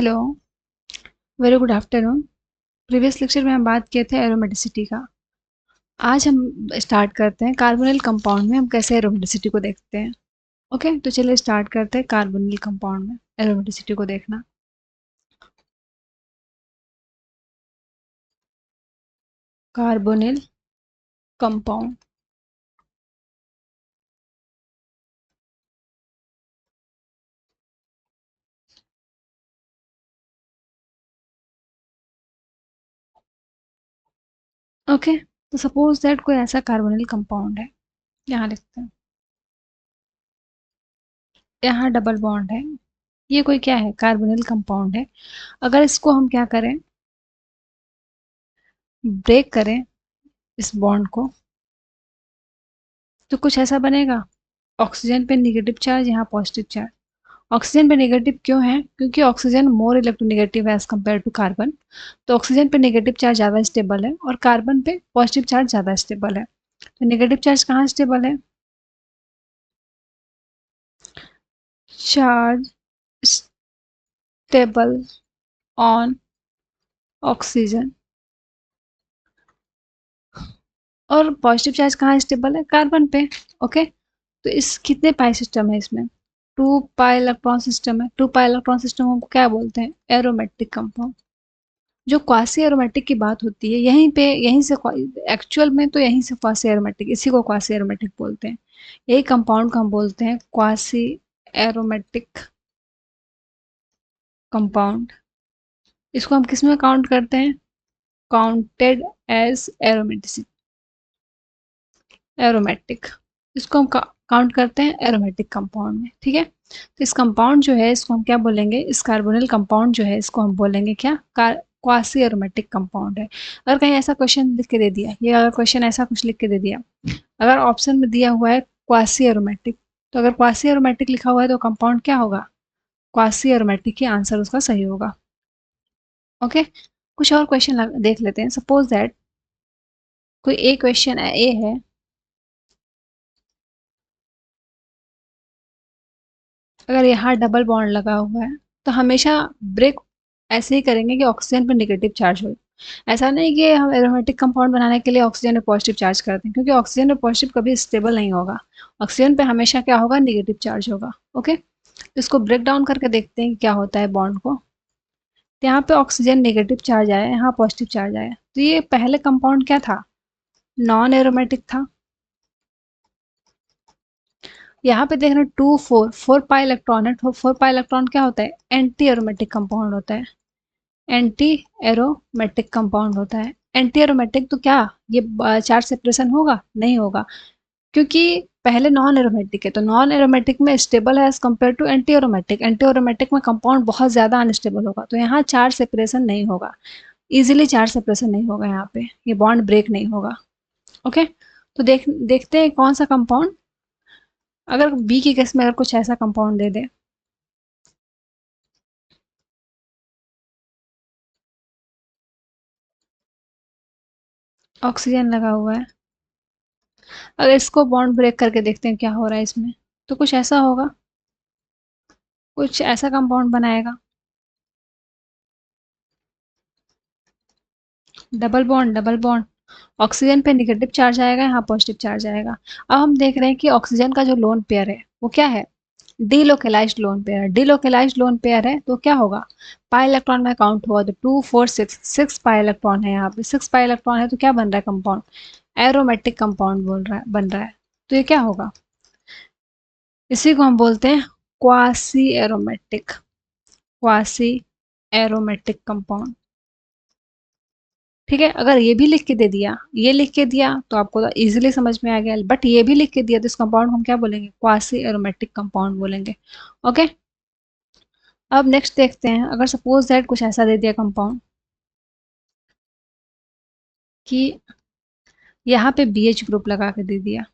Hello, very good afternoon. Previous lecture में हम बात किए थे एरोमेटिसिटी का। आज हम स्टार्ट करते हैं कार्बोनिल कंपाउंड में हम कैसे एरोमेटिसिटी को देखते हैं। ओके, तो चलिए स्टार्ट करते हैं कार्बोनिल कंपाउंड में एरोमेटिसिटी को देखना। Carbonyl compound. ओके, तो सपोज दैट कोई ऐसा कार्बोनिल कंपाउंड है, यहाँ लिखते हैं, यहाँ डबल बॉन्ड है, ये कोई क्या है, कार्बोनिल कंपाउंड है। अगर इसको हम क्या करें, ब्रेक करें इस बॉन्ड को, तो कुछ ऐसा बनेगा। ऑक्सीजन पे निगेटिव चार्ज, यहाँ पॉजिटिव चार्ज। ऑक्सीजन पे नेगेटिव क्यों है? क्योंकि ऑक्सीजन मोर इलेक्ट्रोनेगेटिव है एज कम्पेयर टू कार्बन। तो ऑक्सीजन पे नेगेटिव चार्ज ज़्यादा स्टेबल है और कार्बन पे पॉजिटिव चार्ज ज़्यादा स्टेबल है। तो नेगेटिव चार्ज कहाँ स्टेबल है? Charge stable on oxygen. और पॉजिटिव चार्ज कहाँ स्टेबल है? कार्बन पे। ओके, तो इस कितने पाई सिस्टम है इसमें? 2 पाई इलेक्ट्रॉन सिस्टम है। 2 पाई इलेक्ट्रॉन सिस्टम को क्या बोलते हैं? Aromatic compound. जो क्वासी एरोमेटिक की बात होती है, यहीं पे, यहीं से एक्चुअल में तो यहीं से क्वासी एरोमेटिक, इसी को क्वासी एरोमेटिक बोलते हैं। यही कंपाउंड को हम बोलते हैं क्वासी एरोमेटिक कंपाउंड। इसको हम किस में काउंट करते हैं? Counted as aromaticity, aromatic. इसको हम काउंट करते हैं एरोमेटिक कंपाउंड में। ठीक है, तो इस कंपाउंड जो है इसको हम क्या बोलेंगे? इस कार्बोनिल कंपाउंड जो है इसको हम बोलेंगे क्या? क्वासी एरोमेटिक कंपाउंड है। अगर कहीं ऐसा क्वेश्चन लिख के दे दिया, ये अगर क्वेश्चन ऐसा कुछ लिख के दे दिया, अगर ऑप्शन में दिया हुआ है क्वासी एरोमेटिक, तो अगर क्वासी एरोमेटिक लिखा हुआ है तो कंपाउंड क्या होगा? क्वासी एरोमेटिक ही आंसर उसका सही होगा। ओके, कुछ और क्वेश्चन देख लेते हैं। सपोज दैट कोई ए क्वेश्चन ए है, अगर यहाँ डबल बॉन्ड लगा हुआ है तो हमेशा ब्रेक ऐसे ही करेंगे कि ऑक्सीजन पर नेगेटिव चार्ज हो। ऐसा नहीं कि हम एरोमेटिक कंपाउंड बनाने के लिए ऑक्सीजन पे पॉजिटिव चार्ज करते हैं, क्योंकि ऑक्सीजन पे पॉजिटिव कभी स्टेबल नहीं होगा। ऑक्सीजन पे हमेशा क्या होगा? नेगेटिव चार्ज होगा। ओके, तो इसको ब्रेक डाउन करके देखते हैं कि क्या होता है बॉन्ड को। तो यहाँ पे ऑक्सीजन नेगेटिव चार्ज आया, यहाँ पॉजिटिव चार्ज आया, तो ये पहले कंपाउंड क्या था? नॉन एरोमेटिक था। यहाँ पे देख रहे हैं 4 पाई इलेक्ट्रॉन है। 4 पाई इलेक्ट्रॉन क्या होता है? एंटी एरोमेटिक कंपाउंड होता है। एंटी एरोमेटिक कंपाउंड होता है। एंटी एरोमेटिक तो क्या ये चार्ज सेपरेशन होगा? नहीं होगा, क्योंकि पहले नॉन एरोमेटिक है। तो नॉन एरोमेटिक में स्टेबल है as compared to anti aromatic. Anti aromatic में कंपाउंड बहुत ज़्यादा अनस्टेबल होगा, तो यहाँ चार्ज सेपरेशन नहीं होगा, इजीली चार्ज सेपरेशन नहीं होगा, यहाँ पे ये बॉन्ड ब्रेक नहीं होगा। ओके, तो देखते हैं कौन सा कंपाउंड, अगर बी की केस में अगर कुछ ऐसा कंपाउंड दे दे, ऑक्सीजन लगा हुआ है, अगर इसको बॉन्ड ब्रेक करके देखते हैं क्या हो रहा है इसमें, तो कुछ ऐसा होगा, कुछ ऐसा कंपाउंड बनाएगा। Double bond, double bond, oxygen पे नेगेटिव चार्ज आएगा, यहाँ पॉजिटिव चार्ज आएगा। अब हम देख रहे हैं कि ऑक्सीजन का जो लोन पेयर है वो क्या है? डीलोकेलाइज्ड लोन पेयर। डीलोकेलाइज्ड लोन पेयर है तो क्या होगा? पाई इलेक्ट्रॉन में काउंट हुआ तो 2 4 6 पाई इलेक्ट्रॉन है, यहाँ पे 6 पाई इलेक्ट्रॉन है, तो क्या बन रहा है कंपाउंड? एरोमेटिक कंपाउंड बोल रहा है, बन रहा है। तो ये क्या होगा? इसी को हम बोलते हैं quasi aromatic, quasi aromatic compound. ठीक है, अगर ये भी लिख के दे दिया, ये लिख के दिया तो आपको तो इजीली समझ में आ गया, बट ये भी लिख के दिया तो इस कंपाउंड को हम क्या बोलेंगे? क्वासी एरोमेटिक कंपाउंड बोलेंगे। ओके, अब नेक्स्ट देखते हैं, अगर सपोज दैट कुछ ऐसा दे दिया कंपाउंड कि यहाँ पे BH ग्रुप लगा के दे दिया,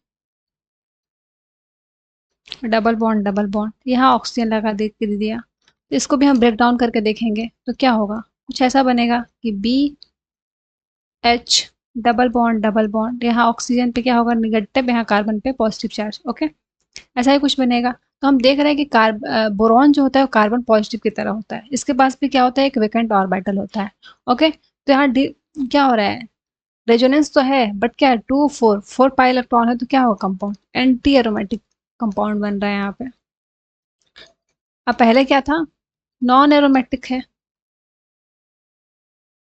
डबल बॉन्ड, डबल बॉन्ड, यहाँ ऑक्सीजन लगा दे के दे दिया, तो इसको भी हम ब्रेक डाउन करके देखेंगे तो क्या होगा? कुछ ऐसा बनेगा कि BH double bond, double bond, यहाँ ऑक्सीजन पे क्या होगा? निगेटिव, यहाँ कार्बन पे पॉजिटिव चार्ज। ओके, ऐसा ही कुछ बनेगा। तो हम देख रहे हैं कि बोरॉन जो होता है वो कार्बन पॉजिटिव की तरह होता है, इसके पास भी क्या होता है, एक वेकेंट ऑर्बिटल होता है। ओके, तो यहाँ क्या हो रहा है, रेजोनेंस तो है बट क्या है, 4 पाई इलेक्ट्रॉन है, तो क्या होगा, कंपाउंड एंटी एरोमेटिक कंपाउंड बन रहा है यहाँ पे। अब पहले क्या था, नॉन एरोमेटिक है,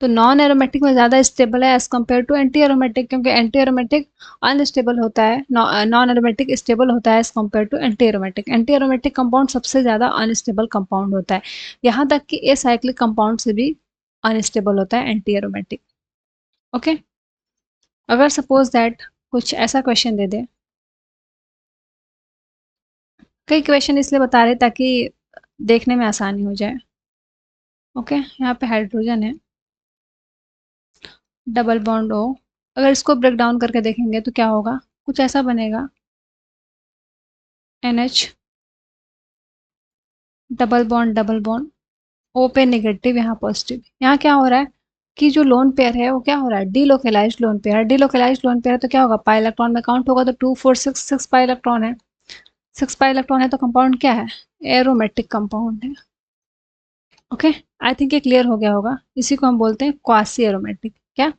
तो नॉन एरोमेटिक में ज़्यादा स्टेबल है as compared to anti aromatic, क्योंकि एंटी एरोमेटिक अनस्टेबल होता है, नॉन एरोमेटिक स्टेबल होता है as compared to anti aromatic. Anti aromatic compound सबसे ज़्यादा अनस्टेबल कंपाउंड होता है, यहाँ तक कि एसाइक्लिक कंपाउंड से भी अनस्टेबल होता है एंटी एरोमेटिक। ओके, अगर सपोज दैट कुछ ऐसा क्वेश्चन दे दे, कई क्वेश्चन इसलिए बता रहे ताकि देखने में आसानी हो जाए। ओके, यहाँ पे हाइड्रोजन है, डबल बॉन्ड ओ, अगर इसको ब्रेक डाउन करके देखेंगे तो क्या होगा, कुछ ऐसा बनेगा, NH डबल बॉन्ड ओ पे नेगेटिव, यहाँ पॉजिटिव। यहाँ क्या हो रहा है कि जो लोन पेयर है वो क्या हो रहा है, डीलोकलाइज्ड लोन पेयर है। डीलोकलाइज्ड लोन पेयर है तो क्या होगा, पाई इलेक्ट्रॉन में काउंट होगा, तो 2 4 6 6 पाई इलेक्ट्रॉन है, 6 पाई इलेक्ट्रॉन है, तो कंपाउंड क्या है, एरोमेटिक कंपाउंड है। ओके, आई थिंक ये क्लियर हो गया होगा, इसी को हम बोलते हैं क्वासी एरोमेटिक। क्या,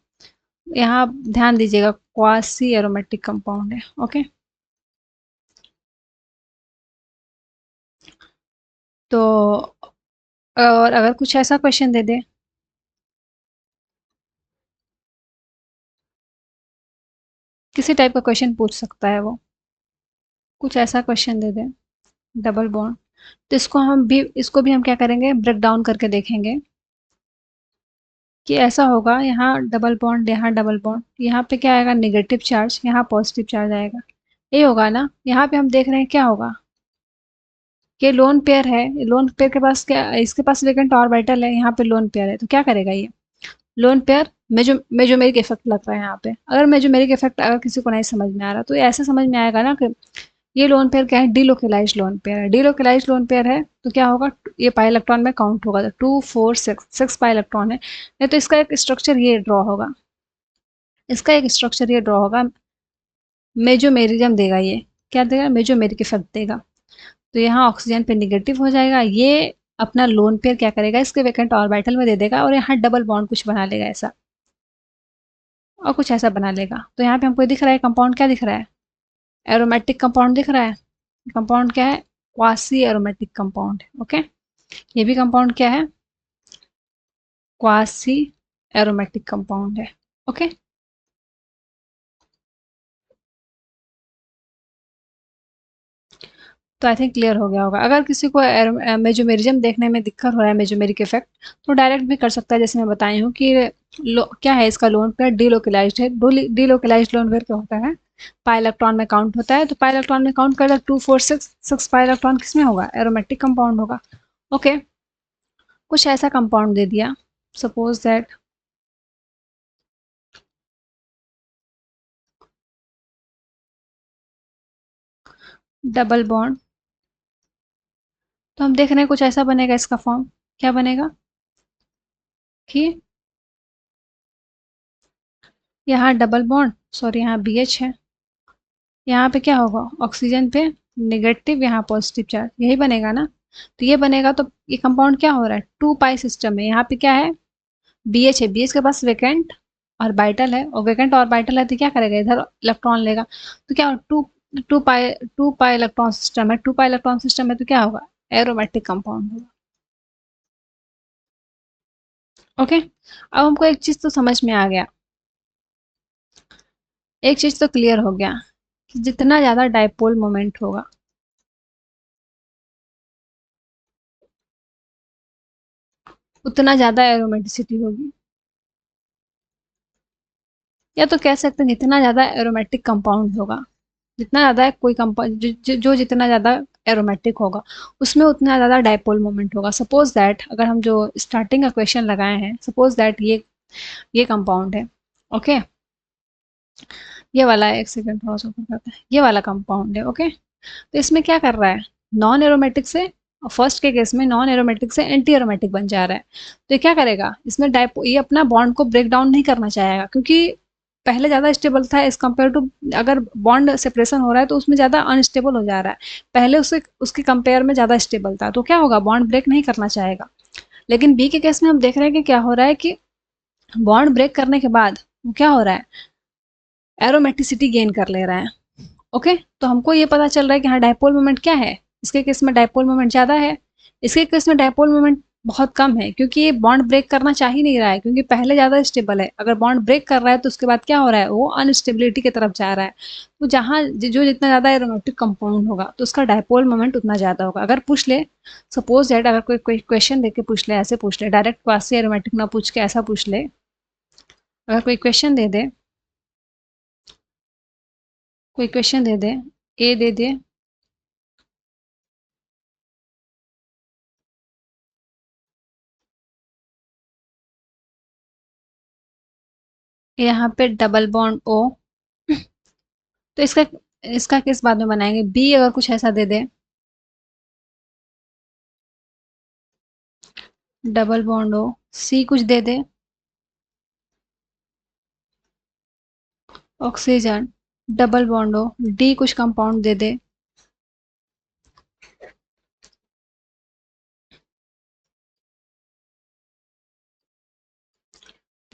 यहाँ ध्यान दीजिएगा, क्वासी एरोमेटिक कंपाउंड है। ओके, तो और अगर कुछ ऐसा क्वेश्चन दे दे, किसी टाइप का क्वेश्चन पूछ सकता है वो, कुछ ऐसा क्वेश्चन दे दे, डबल बॉन्ड, तो इसको भी हम क्या करेंगे, ब्रेक डाउन करके देखेंगे कि ऐसा होगा, यहाँ डबल बॉन्ड, यहाँ डबल बॉन्ड, यहाँ पे क्या आएगा, नेगेटिव चार्ज, यहाँ पॉजिटिव चार्ज आएगा, ये होगा ना। यहाँ पे हम देख रहे हैं क्या होगा, ये लोन पेयर है, लोन पेयर के पास क्या, इसके पास वेकेंट ऑर्बिटल है, यहाँ पे लोन पेयर है, तो क्या करेगा ये लोन पेयर, मेजोमेरिक इफेक्ट लग रहा है यहाँ पे। अगर मेजोमेरिक इफेक्ट अगर किसी को नहीं समझ में आ रहा, तो ऐसे समझ में आएगा ना कि ये लोन पेयर क्या है, डीलोकलाइज्ड लोन पेयर है। डीलोकलाइज्ड लोन पेयर है तो क्या होगा, ये पाई इलेक्ट्रॉन में काउंट होगा, तो 2 4 6 पाई इलेक्ट्रॉन है, नहीं तो इसका एक स्ट्रक्चर ये ड्रॉ होगा, इसका एक स्ट्रक्चर ये ड्रॉ होगा, मेजोमेरिज्म देगा ये, क्या देगा, मेजोमेरिक इफेक्ट देगा। तो यहाँ ऑक्सीजन पे निगेटिव हो जाएगा, ये अपना लोन पेयर क्या करेगा, इसके वेकेंट ऑर्बिटल में दे देगा, और यहाँ डबल बॉन्ड कुछ बना लेगा ऐसा, और कुछ ऐसा बना लेगा। तो यहाँ पे हमको दिख रहा है कंपाउंड, क्या दिख रहा है, एरोमेटिक कंपाउंड दिख रहा है। कंपाउंड क्या है, क्वासी एरोमेटिक कंपाउंड। ओके, ये भी कंपाउंड क्या है, क्वासी एरोमेटिक कंपाउंड है। ओके, तो आई थिंक क्लियर हो गया होगा। अगर किसी को मेजोमेरिज्म देखने में दिक्कत हो रहा है, मेजोमेरिक इफेक्ट, तो डायरेक्ट भी कर सकता है, जैसे मैं बताई हूँ कि क्या है इसका लोन पेयर, डीलोकलाइज्ड है। डीलोकलाइज्ड लोन पेयर क्या होता है, पाई इलेक्ट्रॉन में काउंट होता है, तो पाई इलेक्ट्रॉन में काउंट कर 2 4 6 पाई इलेक्ट्रॉन किस में होगा, एरोमेटिक कंपाउंड होगा। ओके, कुछ ऐसा कंपाउंड दे दिया, सपोज दैट डबल बॉन्ड, तो हम देख रहे हैं कुछ ऐसा बनेगा इसका फॉर्म, क्या बनेगा कि यहाँ डबल बॉन्ड, सॉरी यहाँ BH है, यहाँ पे क्या होगा, ऑक्सीजन पे नेगेटिव, यहाँ पॉजिटिव चार्ज, यही बनेगा ना। तो ये बनेगा, तो ये कंपाउंड क्या हो रहा है, 2 पाई सिस्टम है, यहाँ पे क्या है, BH है, BH के पास वेकेंट ऑर्बिटल है, और वेकेंट ऑर्बिटल है तो क्या करेगा, इधर इलेक्ट्रॉन लेगा, तो क्या, टू पाई इलेक्ट्रॉन सिस्टम है, 2 पाई इलेक्ट्रॉन सिस्टम है, तो क्या होगा, एरोमेटिक कंपाउंड होगा। ओके, अब हमको एक चीज तो समझ में आ गया, एक चीज तो क्लियर हो गया कि जितना ज्यादा डायपोल मोमेंट होगा, उतना ज्यादा एरोमेटिसिटी होगी, या तो कह सकते हैं जितना ज्यादा एरोमेटिक कंपाउंड होगा, जितना ज्यादा कोई कंपाउंड जो जितना ज्यादा एरोमेटिक होगा, उसमें उतना ज्यादा डायपोल मोमेंट होगा। सपोज दैट अगर हम जो स्टार्टिंग का क्वेश्चन लगाए हैं, सपोज दैट ये कंपाउंड है। ओके, ये वाला, एक सेकंड थोड़ा सा ऊपर करते हैं, ये वाला कंपाउंड है। ओके, तो इसमें क्या कर रहा है, नॉन एरोमेटिक से, फर्स्ट के केस में नॉन एरोमेटिक से एंटी एरोमेटिक बन जा रहा है, तो ये क्या करेगा, इसमें डायपो ये अपना बॉन्ड को ब्रेक डाउन नहीं करना चाहेगा, क्योंकि पहले ज़्यादा स्टेबल था एज़ कम्पेयर टू, अगर बॉन्ड सेपरेशन हो रहा है तो उसमें ज़्यादा अनस्टेबल हो जा रहा है। पहले उससे उसके कंपेयर में ज़्यादा स्टेबल था, तो क्या होगा, बॉन्ड ब्रेक नहीं करना चाहेगा। लेकिन बी के केस में हम देख रहे हैं कि क्या हो रहा है कि बॉन्ड ब्रेक करने के बाद क्या हो रहा है, एरोमेटिसिटी गेन कर ले रहा है। ओके, तो हमको ये पता चल रहा है कि हाँ डायपोल मोमेंट क्या है, इसके केस में डायपोल मोमेंट ज़्यादा है, इसके केस में डायपोल मोमेंट बहुत कम है, क्योंकि ये बॉन्ड ब्रेक करना चाह ही नहीं रहा है, क्योंकि पहले ज़्यादा स्टेबल है। अगर बॉन्ड ब्रेक कर रहा है तो उसके बाद क्या हो रहा है, वो अनस्टेबिलिटी की तरफ जा रहा है। तो जहाँ जो जितना ज़्यादा एरोमेटिक कंपाउंड होगा तो उसका डायपोल मोमेंट उतना ज़्यादा होगा। अगर पूछ ले, सपोज दैट अगर कोई क्वेश्चन देके पूछ ले, ऐसे पूछ ले, डायरेक्ट क्वासी एरोमेटिक ना पूछ के ऐसा पूछ ले, अगर कोई क्वेश्चन दे दे, ए दे दे, यहाँ पे डबल बॉन्ड ओ, तो इसका इसका किस बाद में बनाएंगे, बी अगर कुछ ऐसा दे दे, डबल बॉन्ड ओ, सी कुछ दे दे, oxygen, double bond O, D कुछ कंपाउंड दे दे,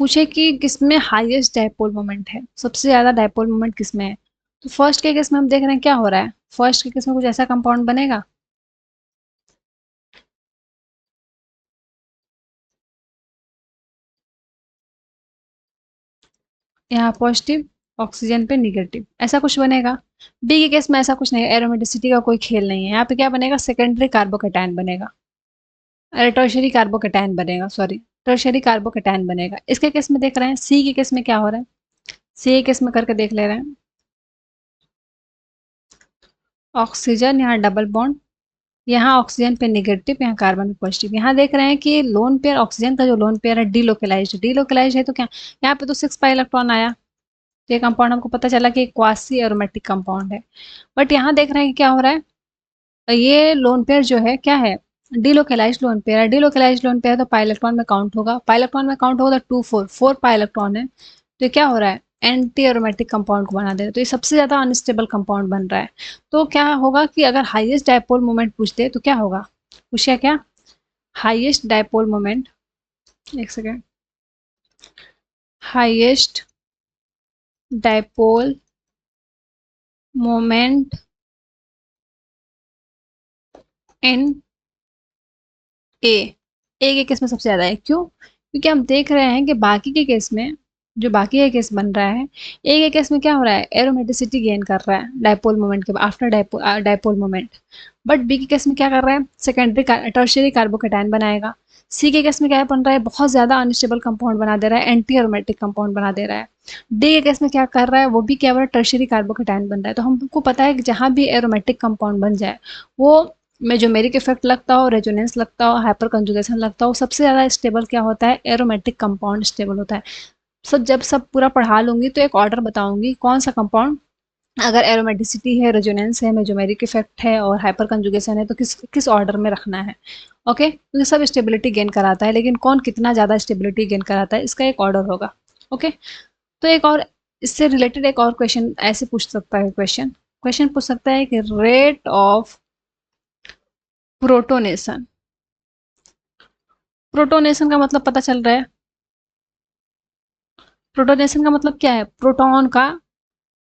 पूछे कि किसमें हाईएस्ट डायपोल मोमेंट है, सबसे ज्यादा डायपोल मोमेंट किसमें है। तो फर्स्ट के केस में हम देख रहे हैं क्या हो रहा है, फर्स्ट के केस में कुछ ऐसा कंपाउंड बनेगा, यहाँ पॉजिटिव, ऑक्सीजन पे निगेटिव, ऐसा कुछ बनेगा। बी के केस में ऐसा कुछ नहीं है, एरोमेटिसिटी का कोई खेल नहीं है, यहाँ पे क्या बनेगा, सेकेंडरी कार्बोकेटायन बनेगा, अरे टर्शरी कार्बोकेटायन बनेगा, सॉरी, टर्शरी कार्बोकेटायन बनेगा। इसके केस में देख रहे हैं, सी के केस में क्या हो रहा है, सी के केस में करके देख ले रहे हैं, ऑक्सीजन यहाँ डबल बॉन्ड, यहाँ ऑक्सीजन पे निगेटिव, यहाँ कार्बन पे पॉजिटिव। यहाँ देख रहे हैं कि लोन पेयर, ऑक्सीजन का जो लोन पेयर है डीलोकलाइज है, तो क्या यहाँ पे तो 6 पाई इलेक्ट्रॉन आया, तो ये कंपाउंड हमको पता चला कि क्वासी एरोमेटिक कंपाउंड है। बट यहाँ देख रहे हैं कि क्या हो रहा है, ये लोन पेयर जो है क्या है, डीलोकलाइज लोन पेयर है, डीलोकलाइज लोन पेयर तो पाई इलेक्ट्रॉन में काउंट होगा, पाई इलेक्ट्रॉन में काउंट होगा तो 4 पाई इलेक्ट्रॉन है, तो ये क्या हो रहा है, एंटी एरोमेटिक कंपाउंड को बना दे रहा है, तो ये सबसे ज्यादा अनस्टेबल कंपाउंड बन रहा है। तो क्या होगा कि अगर हाईएस्ट डायपोल मोमेंट पूछते तो क्या होगा, पूछिए क्या, हाईएस्ट डायपोल मोमेंट, एक second, highest dipole moment in A, A के केस में सबसे ज्यादा है, क्यों, क्योंकि हम देख रहे हैं कि बाकी के केस में, जो बाकी का केस बन रहा है, ए के केस में क्या हो रहा है, एरोमेटिसिटी गेन कर रहा है डायपोल मोमेंट के after dipole moment. But B के केस में क्या कर रहा है, सेकेंडरी टर्शियरी कार्बोकेटायन बनाएगा। सी के केस में क्या बन रहा है, बहुत ज्यादा अनस्टेबल कंपाउंड बना दे रहा है, एंटी एरोमेटिक कंपाउंड बना दे रहा है। डी के केस में क्या कर रहा है, वो भी क्या बन रहा है, टर्शियरी कार्बोकेटायन बन रहा है। तो हमको पता है कि जहां भी एरोमेटिक कंपाउंड बन जाए, वो में जो मेरिक इफेक्ट लगता हो, रेजोनेंस लगता हो, हाइपर कंजुगेशन लगता हो, सबसे ज्यादा स्टेबल क्या होता है, एरोमेटिक कंपाउंड स्टेबल होता है। जब सब पूरा पढ़ा लूंगी तो एक ऑर्डर बताऊंगी कौन सा कंपाउंड, अगर एरोमेटिसिटी है, रेजोनेंस है, मेजोमेरिक इफेक्ट है और हाइपर कंजुगेशन है, तो किस किस ऑर्डर में रखना है। ओके, क्योंकि सब स्टेबिलिटी गेन कराता है, लेकिन कौन कितना ज्यादा स्टेबिलिटी गेन कराता है इसका एक ऑर्डर होगा। ओके, तो एक और इससे रिलेटेड एक और क्वेश्चन ऐसे पूछ सकता है, क्वेश्चन क्वेश्चन पूछ सकता है कि रेट ऑफ प्रोटोनेशन, प्रोटोनेशन का मतलब पता चल रहा है, प्रोटोनेशन का मतलब क्या है, प्रोटॉन का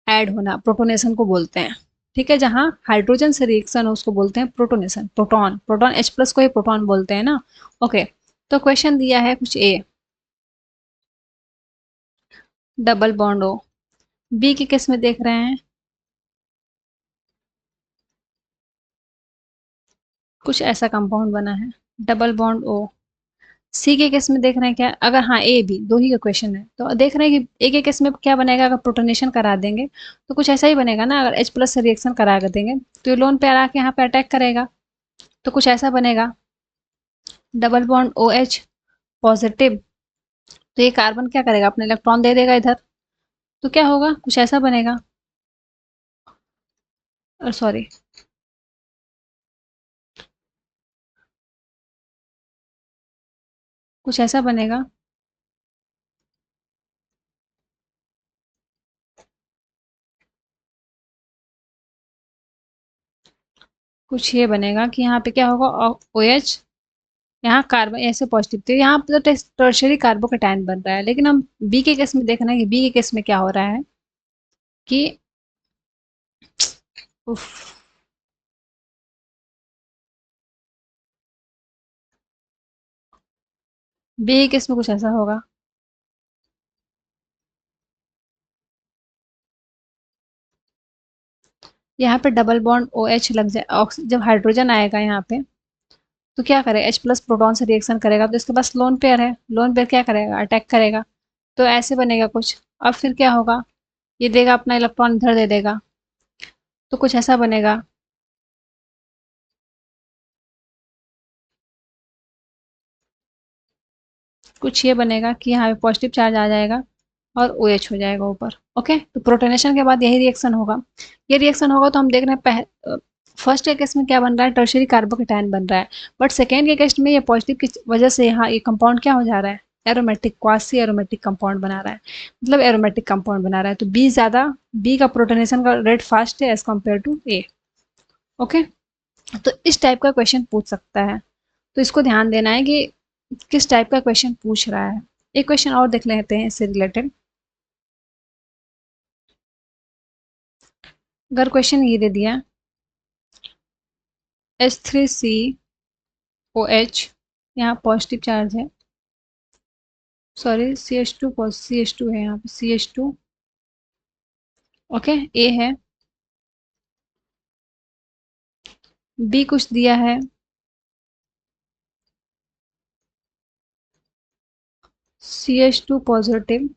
ऐड होना, प्रोटोनेशन को बोलते हैं। ठीक है, जहां हाइड्रोजन से रिएक्शन हो उसको बोलते हैं protonation, proton, proton H plus को ही प्रोटॉन बोलते हैं ना। ओके, तो क्वेश्चन दिया है कुछ ए, डबल बॉन्ड ओ, बी के केस में देख रहे हैं कुछ ऐसा कंपाउंड बना है, डबल बॉन्ड ओ। सी के केस में देख रहे हैं क्या, अगर हाँ ए बी दो ही का क्वेश्चन है तो देख रहे हैं कि ए के केस में क्या बनेगा, अगर प्रोटोनेशन करा देंगे तो कुछ ऐसा ही बनेगा ना, अगर एच प्लस से रिएक्शन करा देंगे तो ये लोन पे आके यहाँ पे अटैक करेगा, तो कुछ ऐसा बनेगा, double bond O H positive, तो ये कार्बन क्या करेगा, अपने इलेक्ट्रॉन दे देगा इधर, तो क्या होगा, कुछ ऐसा बनेगा, और सॉरी, कुछ ऐसा बनेगा, कुछ ये बनेगा कि यहाँ पे क्या होगा, ओ एच, यहाँ कार्बन ऐसे पॉजिटिव, तो यहाँ पे तो टर्शियरी कार्बोकेटायन बन रहा है। लेकिन हम बी के केस में देखना है कि बी के केस में क्या हो रहा है कि उफ, बी के केस में कुछ ऐसा होगा, यहाँ पे डबल बॉन्ड ओ एच लग जाए, जब हाइड्रोजन आएगा यहाँ पे तो क्या करेगा, एच प्लस प्रोटॉन से रिएक्शन करेगा, तो इसके पास लोन पेयर है, लोन पेयर क्या करेगा, अटैक करेगा, तो ऐसे बनेगा कुछ। अब फिर क्या होगा, ये देगा अपना इलेक्ट्रॉन इधर दे देगा, तो कुछ ऐसा बनेगा, कुछ ये बनेगा कि यहाँ पे पॉजिटिव चार्ज आ जाएगा और ओ एच हो जाएगा ऊपर। ओके, तो प्रोटोनेशन के बाद यही रिएक्शन होगा। ये रिएक्शन होगा तो हम देख रहे हैं फर्स्ट के केस में क्या बन रहा है, टर्शियरी कार्बोकेटायन बन रहा है। बट सेकेंड के केस में ये पॉजिटिव की वजह से यहाँ ये कंपाउंड क्या हो जा रहा है, एरोमेटिक, क्वासी एरोमेटिक कंपाउंड बना रहा है, मतलब एरोमेटिक कंपाउंड बना रहा है। तो बी ज्यादा, बी का प्रोटोनेशन का रेट फास्ट है as compared to A. Okay, तो इस टाइप का क्वेश्चन पूछ सकता है, तो इसको ध्यान देना है कि किस टाइप का क्वेश्चन पूछ रहा है। एक क्वेश्चन और देख लेते हैं इससे रिलेटेड। अगर क्वेश्चन ये दे दिया H3COH, यहाँ पॉजिटिव चार्ज है, सॉरी सी एच टू है, यहाँ पे CH2। ओके, ए है, बी कुछ दिया है, CH2 पॉजिटिव,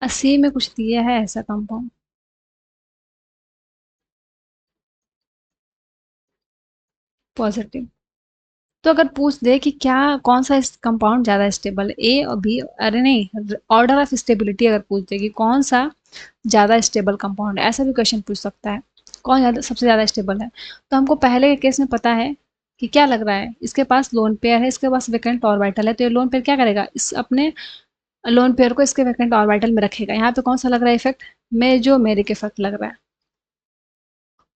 और सी में कुछ दिया है ऐसा कंपाउंड पॉजिटिव। तो अगर पूछ दे कि क्या, कौन सा कंपाउंड ज्यादा स्टेबल है, ए और बी, अरे नहीं, ऑर्डर ऑफ स्टेबिलिटी अगर पूछ दे कि कौन सा ज्यादा स्टेबल कंपाउंड है, ऐसा भी क्वेश्चन पूछ सकता है, कौन ज्यादा सबसे ज्यादा स्टेबल है। तो हमको पहले के केस में पता है कि क्या लग रहा है, इसके पास लोन पेयर है, इसके पास वेकेंट ऑर्बिटल है, तो ये लोन पेयर क्या करेगा, इस अपने लोन पेयर को इसके वेकेंट ऑर्बिटल में रखेगा। यहाँ पे कौन सा लग रहा है इफेक्ट, मेजोमेरिक इफेक्ट लग रहा है,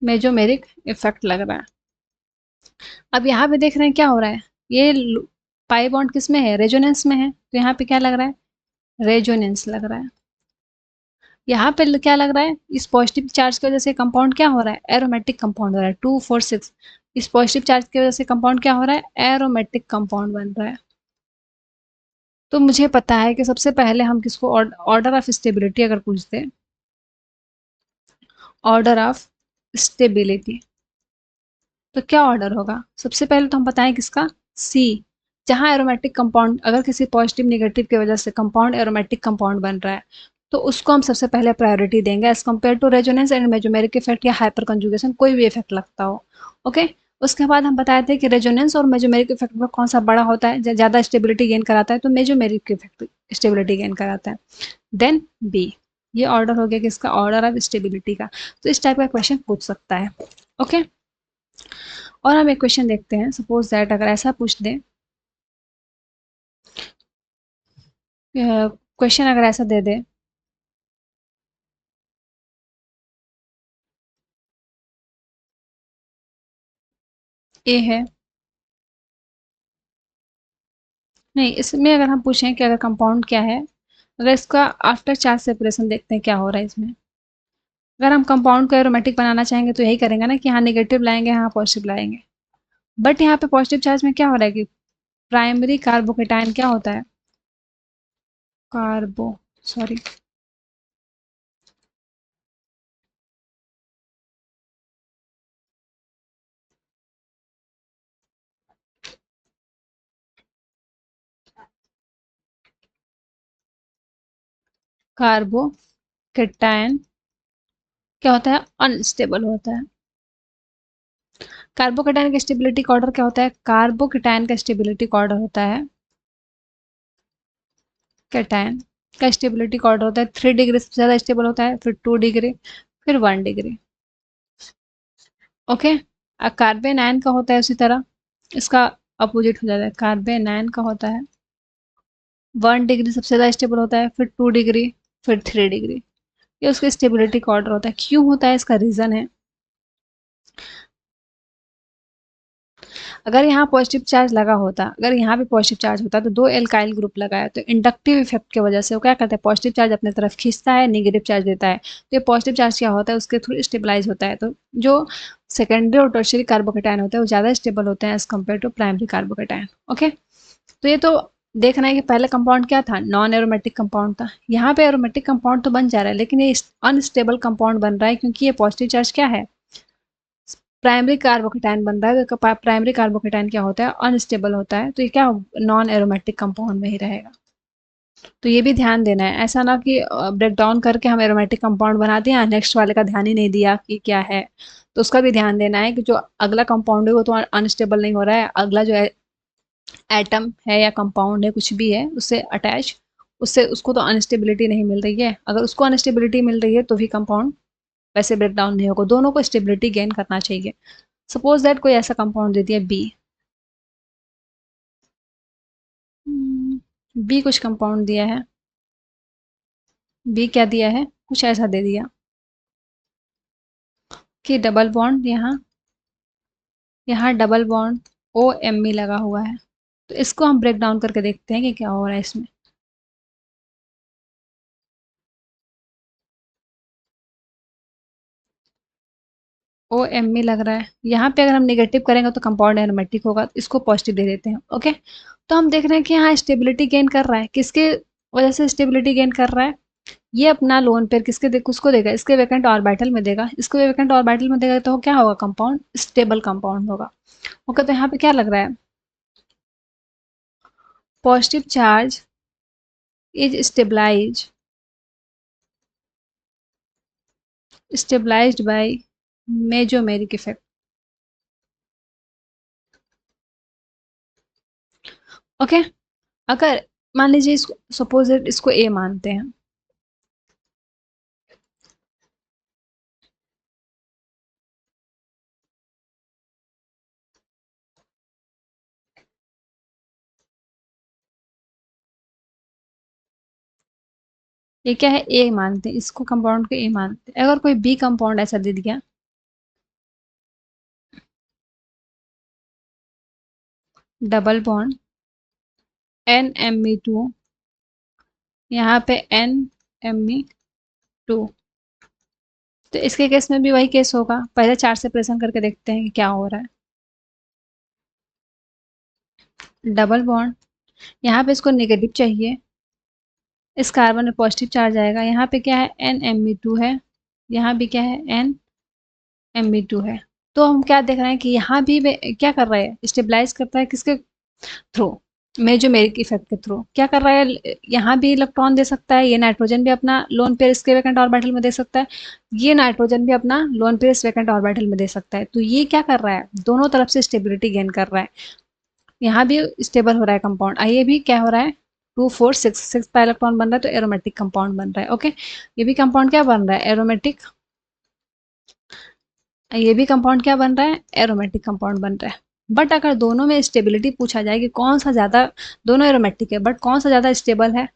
मेजोमेरिक इफेक्ट लग रहा है। अब यहाँ पे देख रहे हैं क्या हो रहा है, ये पाई बॉन्ड किस में है, रेजोनेंस में है, तो यहाँ पे क्या लग रहा है, रेजोनेंस लग रहा है। यहाँ पे क्या लग रहा है, इस पॉजिटिव चार्ज की वजह से कंपाउंड क्या हो रहा है, एरोमेटिक कंपाउंड हो रहा है, 2 4 6, इस पॉजिटिव चार्ज की वजह से कंपाउंड क्या हो रहा है, एरोमेटिक कंपाउंड बन रहा है। तो मुझे पता है कि सबसे पहले हम किसको, ऑर्डर ऑफ स्टेबिलिटी अगर पूछते, ऑर्डर ऑफ स्टेबिलिटी, तो क्या ऑर्डर होगा, सबसे पहले तो हम बताएं किसका, सी, जहां एरोमेटिक कंपाउंड, अगर किसी पॉजिटिव नेगेटिव की वजह से कंपाउंड एरोमेटिक कंपाउंड बन रहा है, तो उसको हम सबसे पहले प्रायोरिटी देंगे as compared to resonance and mesomeric effect या हाइपर कंजुगेशन, कोई भी इफेक्ट लगता हो। ओके, उसके बाद हम बताए थे कि रेजोनेंस और मेजोमेरिक इफेक्ट में कौन सा बड़ा होता है, ज्यादा स्टेबिलिटी गेन कराता है, तो मेजोमेरिक इफेक्ट स्टेबिलिटी गेन कराता है। देन बी, ये ऑर्डर हो गया किसका, ऑर्डर ऑफ स्टेबिलिटी का। तो इस टाइप का क्वेश्चन पूछ सकता है। ओके, और हम एक क्वेश्चन देखते हैं, सपोज दैट अगर ऐसा पूछ दे, क्वेश्चन अगर ऐसा दे दे, ए है, नहीं इसमें अगर हम पूछें कि अगर कंपाउंड क्या है, अगर इसका आफ्टर चार्ज सेपरेशन देखते हैं क्या हो रहा है इसमें। अगर हम कंपाउंड को एरोमेटिक बनाना चाहेंगे तो यही करेंगे ना कि यहाँ नेगेटिव लाएंगे, यहाँ पॉजिटिव लाएंगे। बट यहाँ पे पॉजिटिव चार्ज में क्या हो रहा है कि प्राइमरी कार्बोकेटायन क्या होता है, कार्बो, सॉरी, कार्बोकेटायन क्या होता है, अनस्टेबल होता है। कार्बोकेटायन का स्टेबिलिटी का ऑर्डर क्या होता है, कार्बोकेटायन का स्टेबिलिटी का ऑर्डर होता है, कैटायन का स्टेबिलिटी का ऑर्डर होता है 3 डिग्री, सबसे ज़्यादा स्टेबल होता है, फिर 2 डिग्री, फिर 1 डिग्री। ओके, कार्बन आयन का होता है उसी तरह, इसका अपोजिट हो जाता है, कार्बन आयन का होता है 1 डिग्री सबसे ज़्यादा स्टेबल होता है, फिर 2 डिग्री, फिर 3 डिग्री। ये उसके स्टेबिलिटी का ऑर्डर होता है। क्यों होता है, इसका रीज़न है, अगर यहाँ पॉजिटिव चार्ज लगा होता, अगर यहाँ पे पॉजिटिव चार्ज होता तो दो एल्काइल ग्रुप लगाया, तो इंडक्टिव इफेक्ट की वजह से वो क्या करता है, पॉजिटिव चार्ज अपने तरफ खींचता है, नेगेटिव चार्ज देता है। तो ये पॉजिटिव चार्ज क्या होता है, उसके थ्रू स्टेबलाइज होता है। तो जो सेकेंडरी और टर्शियरी कार्बोकेटायन होते हैं वो ज़्यादा स्टेबल होते हैं as compared to primary carbocation. Okay, तो ये तो देखना है कि पहला कंपाउंड क्या था, नॉन एरोमेटिक कंपाउंड था। यहाँ पे एरोमेटिक कंपाउंड तो बन जा रहा है, लेकिन ये अनस्टेबल कंपाउंड बन रहा है, क्योंकि ये पॉजिटिव चार्ज क्या है, प्राइमरी कार्बोकेटायन बन रहा है। तो प्राइमरी कार्बोकेटायन क्या होता है, अनस्टेबल होता है, तो ये क्या नॉन एरोमेटिक कंपाउंड में ही रहेगा। तो ये भी ध्यान देना है, ऐसा ना कि ब्रेक डाउन करके हम एरोमेटिक कंपाउंड बना दिया, नेक्स्ट वाले का ध्यान ही नहीं दिया कि क्या है। तो उसका भी ध्यान देना है कि जो अगला कंपाउंड है वो तो अनस्टेबल नहीं हो रहा है, अगला जो एटम है या कंपाउंड है कुछ भी है उससे अटैच, उससे उसको तो अनस्टेबिलिटी नहीं मिल रही है। अगर उसको अनस्टेबिलिटी मिल रही है तो भी कंपाउंड वैसे ब्रेक डाउन नहीं होगा, दोनों को स्टेबिलिटी गेन करना चाहिए। सपोज दैट कोई ऐसा कंपाउंड दे दिया बी, बी कुछ कंपाउंड दिया है, बी क्या दिया है, कुछ ऐसा दे दिया कि डबल बॉन्ड यहाँ, यहाँ double bond O M E लगा हुआ है। तो इसको हम ब्रेक डाउन करके देखते हैं कि क्या हो रहा है इसमें। ओ एम ई लग रहा है, यहाँ पे अगर हम नेगेटिव करेंगे तो कंपाउंड एरोमेटिक होगा, इसको पॉजिटिव दे देते हैं। ओके, तो हम देख रहे हैं कि यहाँ स्टेबिलिटी गेन कर रहा है, किसके वजह से स्टेबिलिटी गेन कर रहा है, ये अपना लोन पेयर किसको देगा, इसके वैकेंट ऑर्बिटल में देगा, इसको वैकेंट ऑर्बिटल में देगा तो क्या होगा, कंपाउंड स्टेबल कंपाउंड होगा। ओके, तो यहाँ पे क्या लग रहा है, positive charge is stabilized by mesomeric effect. Okay, अगर मान लीजिए इसको सपोज इसको ए मानते हैं, ये क्या है, ए मानते हैं, इसको कंपाउंड को ए मानते हैं। अगर कोई बी कंपाउंड ऐसा दे दिया, double bond N M E two, यहाँ पे एन एम ई टू, तो इसके केस में भी वही केस होगा। पहले चार्ट सेपरेशन करके देखते हैं कि क्या हो रहा है। डबल बॉन्ड, यहाँ पे इसको नेगेटिव चाहिए, इस कार्बन में पॉजिटिव चार्ज आएगा, यहाँ पे क्या है, एन एम ई टू है, यहाँ भी क्या है, एन एम ई टू है। तो हम क्या देख रहे हैं कि यहाँ भी क्या कर रहा है, स्टेबलाइज करता है किसके थ्रू, मेसोमेरिक इफेक्ट के थ्रू। क्या कर रहा है, यहाँ भी इलेक्ट्रॉन दे सकता है, ये नाइट्रोजन भी अपना लोन पेयर इसके वैकेंट ऑर्बिटल में दे सकता है, ये नाइट्रोजन भी अपना लोन पेयर इस वैकेंट ऑर्बिटल में दे सकता है। तो ये क्या कर रहा है, दोनों तरफ से स्टेबिलिटी गेन कर रहा है, यहाँ भी स्टेबल हो रहा है कंपाउंड, ये भी क्या हो रहा है, 2 4 6 का इलेक्ट्रॉन बन रहा है, तो एरोमेटिक कंपाउंड बन रहा है। ओके, ये भी कंपाउंड क्या बन रहा है, एरोमेटिक, ये भी कंपाउंड क्या बन रहा है, एरोमेटिक कंपाउंड बन रहा है। बट अगर दोनों में स्टेबिलिटी पूछा जाए कि कौन सा ज़्यादा, दोनों एरोमेटिक है बट कौन सा ज़्यादा स्टेबल है,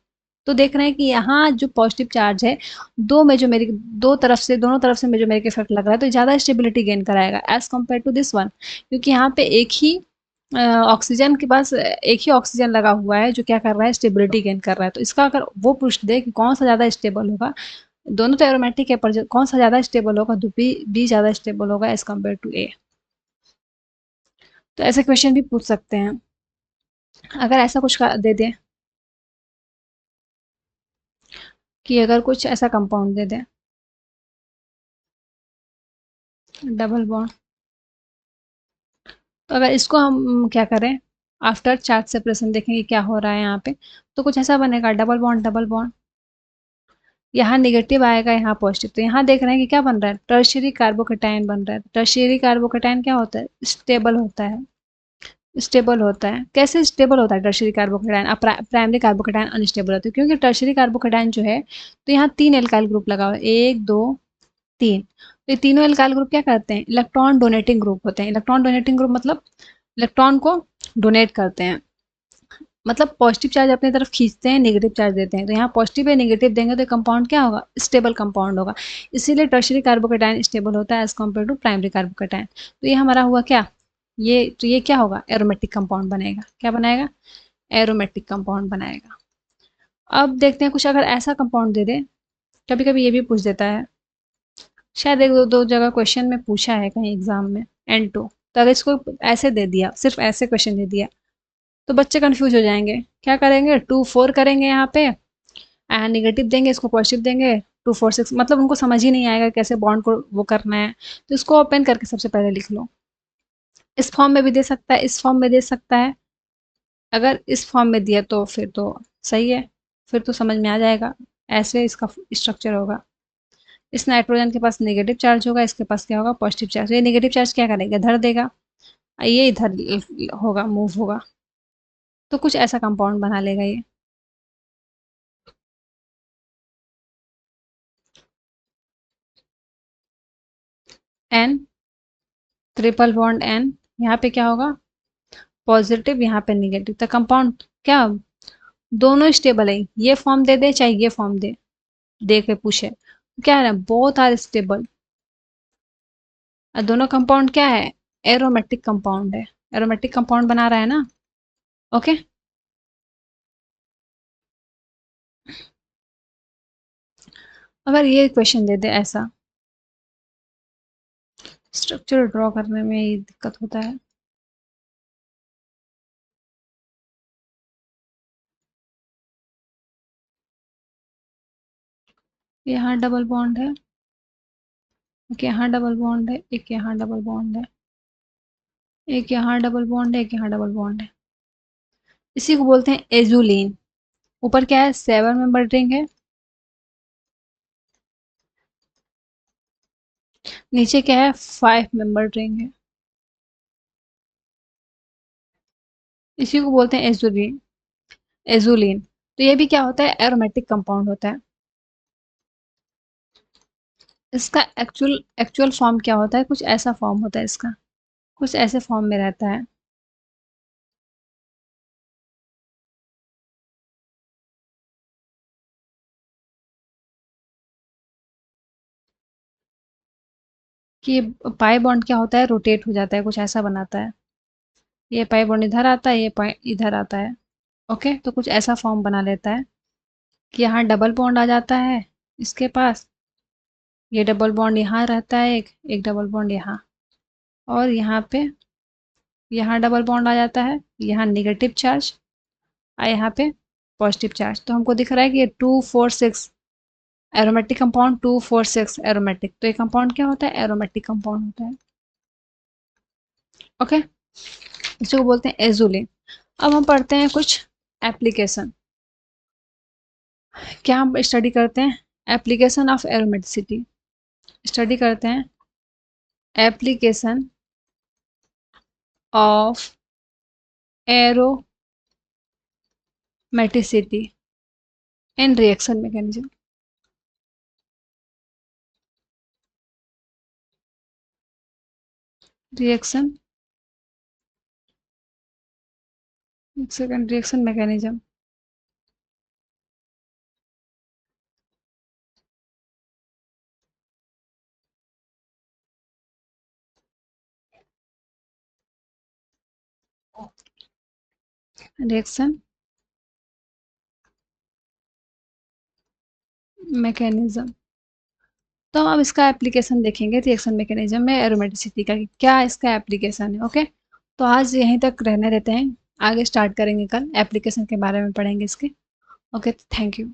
तो देख रहे हैं कि यहाँ जो पॉजिटिव चार्ज है, दो मेजोमेरिक, दो तरफ से, दोनों तरफ से मेजोमेरिक इफेक्ट लग रहा है, तो ज़्यादा स्टेबिलिटी गेन कराएगा as compared to this one, क्योंकि यहाँ पे एक ही ऑक्सीजन के पास एक ही ऑक्सीजन लगा हुआ है जो क्या कर रहा है, स्टेबिलिटी गेन कर रहा है। तो इसका अगर वो पूछ दे कि कौन सा ज़्यादा स्टेबल होगा, दोनों तो एरोमेटिक है पर कौन सा ज़्यादा स्टेबल होगा, तो बी ज़्यादा स्टेबल होगा एज कम्पेयर टू ए। तो ऐसे क्वेश्चन भी पूछ सकते हैं, अगर ऐसा कुछ दे दे कि अगर कुछ ऐसा कंपाउंड दे दे, डबल बॉन्ड, तो अगर इसको हम क्या करें, आफ्टर चार्ज सेपरेशन देखेंगे क्या हो रहा है यहाँ पे, तो कुछ ऐसा बनेगा, डबल बॉन्ड डबल बॉन्ड, यहाँ नेगेटिव आएगा, यहाँ पॉजिटिव। तो यहाँ देख रहे हैं कि क्या बन रहा है, टर्शियरी कार्बोकेटायन बन रहा है। टर्शियरी कार्बोकेटायन क्या होता है, स्टेबल होता है, स्टेबल होता है। कैसे स्टेबल होता है टर्शियरी कार्बोकेटायन, अब प्राइमरी कार्बोकेटायन अनस्टेबल होता है, क्योंकि टर्शियरी कार्बोकेटायन जो है, तो यहाँ 3 एल्काइल ग्रुप लगा हुआ है, 1 2 3। तो ये तीनों एल्काइल ग्रुप क्या करते हैं, इलेक्ट्रॉन डोनेटिंग ग्रुप होते हैं। इलेक्ट्रॉन डोनेटिंग ग्रुप मतलब इलेक्ट्रॉन को डोनेट करते हैं। मतलब पॉजिटिव चार्ज अपनी तरफ खींचते हैं, नेगेटिव चार्ज देते हैं। तो यहाँ पॉजिटिव या नेगेटिव देंगे तो कंपाउंड क्या होगा, स्टेबल कंपाउंड होगा। इसीलिए टर्शियरी कार्बोकेटाइन स्टेबल होता है as compared to primary carbocation. तो ये हमारा हुआ क्या, ये तो ये क्या होगा, एरोमेटिक कंपाउंड बनेगा। क्या बनाएगा, एरोमेटिक कंपाउंड बनाएगा। अब देखते हैं कुछ अगर ऐसा कंपाउंड दे दे, कभी कभी ये भी पूछ देता है, शायद एक दो जगह क्वेश्चन में पूछा है कहीं एग्जाम में, N2। तो अगर इसको ऐसे दे दिया, सिर्फ ऐसे क्वेश्चन दे दिया, तो बच्चे कंफ्यूज हो जाएंगे। क्या करेंगे, 2 4 करेंगे यहाँ पे, नेगेटिव देंगे, इसको पॉजिटिव देंगे, 2 4 6, मतलब उनको समझ ही नहीं आएगा कैसे बॉन्ड को वो करना है। तो इसको ओपन करके सबसे पहले लिख लो। इस फॉर्म में भी दे सकता है, इस फॉर्म में दे सकता है। अगर इस फॉर्म में दिया तो फिर तो सही है, फिर तो समझ में आ जाएगा, ऐसे इसका स्ट्रक्चर होगा। इस नाइट्रोजन के पास नेगेटिव चार्ज होगा, इसके पास क्या होगा, पॉजिटिव चार्ज। ये नेगेटिव चार्ज क्या करेगा, इधर देगा, ये इधर होगा, मूव होगा। तो कुछ ऐसा कंपाउंड बना लेगा ये। एन, ट्रिपल बॉन्ड एन, यहाँ पे क्या होगा, पॉजिटिव, यहाँ पे नेगेटिव। तो कंपाउंड क्या, दोनों स्टेबल है। ये फॉर्म दे दे चाहे ये फॉर्म दे के पूछे, क्या है, बोथ आर स्टेबल। और दोनों कंपाउंड क्या है, एरोमेटिक कंपाउंड है। एरोमेटिक कंपाउंड बना रहा है ना। ओके। अगर ये क्वेश्चन दे दे ऐसा, स्ट्रक्चर ड्रॉ करने में ये दिक्कत होता है। यहाँ डबल बॉन्ड है, एक यहाँ डबल बॉन्ड है, एक यहाँ डबल बॉन्ड है, एक यहाँ डबल बॉन्ड है, एक यहाँ डबल बॉन्ड है। इसी को बोलते हैं एजुलिन। ऊपर क्या है, 7 मेंबर रिंग है, नीचे क्या है, 5 मेंबर रिंग है। इसी को बोलते हैं एजुलिन। एजुलिन। तो ये भी क्या होता है, एरोमेटिक कंपाउंड होता है। इसका एक्चुअल एक्चुअल फॉर्म क्या होता है, कुछ ऐसा फॉर्म होता है इसका, कुछ ऐसे फॉर्म में रहता है। कि पाई बॉन्ड क्या होता है, रोटेट हो जाता है, कुछ ऐसा बनाता है। ये पाई बॉन्ड इधर आता है, ये पाई इधर आता है। ओके, तो कुछ ऐसा फॉर्म बना लेता है कि यहाँ डबल बॉन्ड आ जाता है इसके पास, ये डबल बॉन्ड यहाँ रहता है, एक एक डबल बॉन्ड यहाँ, और यहाँ पे यहाँ डबल बॉन्ड आ जाता है, यहाँ नेगेटिव चार्ज, और यहाँ पे पॉजिटिव चार्ज। तो हमको दिख रहा है कि ये 2 4 6 एरोमेटिक कंपाउंड, 2 4 6 एरोमेटिक। तो ये कंपाउंड क्या होता है, एरोमेटिक कंपाउंड होता है। ओके, इसी को बोलते हैं एजुलिन। अब हम पढ़ते हैं कुछ एप्लीकेशन। क्या हम स्टडी करते हैं, एप्लीकेशन ऑफ एरोमेटिसिटी। स्टडी करते हैं application of aromaticity in reaction mechanism. Reaction, एक second, reaction mechanism. Reaction mechanism. तो हम अब इसका एप्लीकेशन देखेंगे रिएक्शन मैकेनिज्म में एरोमेटिसिटी का, कि क्या इसका एप्लीकेशन है। ओके, तो आज यहीं तक रहने देते हैं, आगे स्टार्ट करेंगे कल, एप्लीकेशन के बारे में पढ़ेंगे इसके। Okay, thank you.